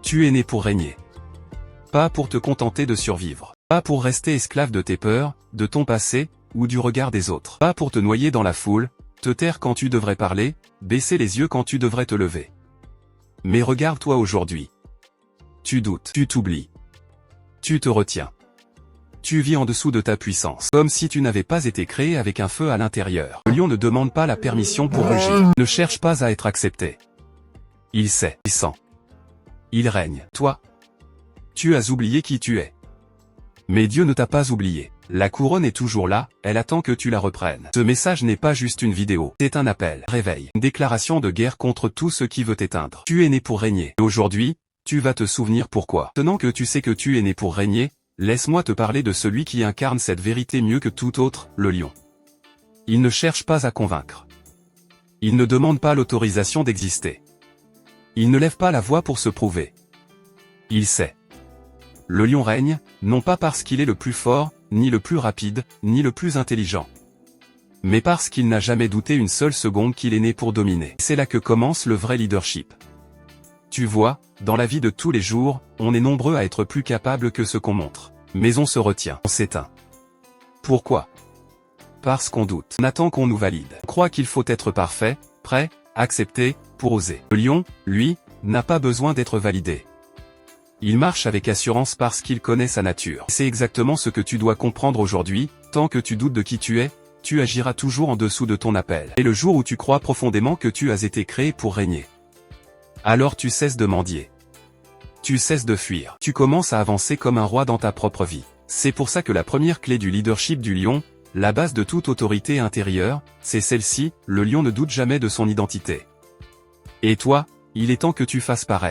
Tu es né pour régner. Pas pour te contenter de survivre. Pas pour rester esclave de tes peurs, de ton passé, ou du regard des autres. Pas pour te noyer dans la foule, te taire quand tu devrais parler, baisser les yeux quand tu devrais te lever. Mais regarde-toi aujourd'hui. Tu doutes, tu t'oublies. Tu te retiens. Tu vis en dessous de ta puissance, comme si tu n'avais pas été créé avec un feu à l'intérieur. Le lion ne demande pas la permission pour rugir, ne cherche pas à être accepté. Il sait, il sent. Il règne. Toi, tu as oublié qui tu es. Mais Dieu ne t'a pas oublié. La couronne est toujours là, elle attend que tu la reprennes. Ce message n'est pas juste une vidéo, c'est un appel, réveil, une déclaration de guerre contre tout ce qui veut t'éteindre. Tu es né pour régner. Et aujourd'hui, tu vas te souvenir pourquoi. Maintenant que tu sais que tu es né pour régner, laisse-moi te parler de celui qui incarne cette vérité mieux que tout autre, le lion. Il ne cherche pas à convaincre. Il ne demande pas l'autorisation d'exister. Il ne lève pas la voix pour se prouver. Il sait. Le lion règne, non pas parce qu'il est le plus fort, ni le plus rapide, ni le plus intelligent. Mais parce qu'il n'a jamais douté une seule seconde qu'il est né pour dominer. C'est là que commence le vrai leadership. Tu vois, dans la vie de tous les jours, on est nombreux à être plus capables que ce qu'on montre. Mais on se retient, on s'éteint. Pourquoi? Parce qu'on doute. On attend qu'on nous valide. On croit qu'il faut être parfait, prêt, accepté, pour oser. Le lion, lui, n'a pas besoin d'être validé. Il marche avec assurance parce qu'il connaît sa nature. C'est exactement ce que tu dois comprendre aujourd'hui, tant que tu doutes de qui tu es, tu agiras toujours en dessous de ton appel. Et le jour où tu crois profondément que tu as été créé pour régner, alors tu cesses de mendier. Tu cesses de fuir. Tu commences à avancer comme un roi dans ta propre vie. C'est pour ça que la première clé du leadership du lion, la base de toute autorité intérieure, c'est celle-ci, le lion ne doute jamais de son identité. Et toi, il est temps que tu fasses pareil.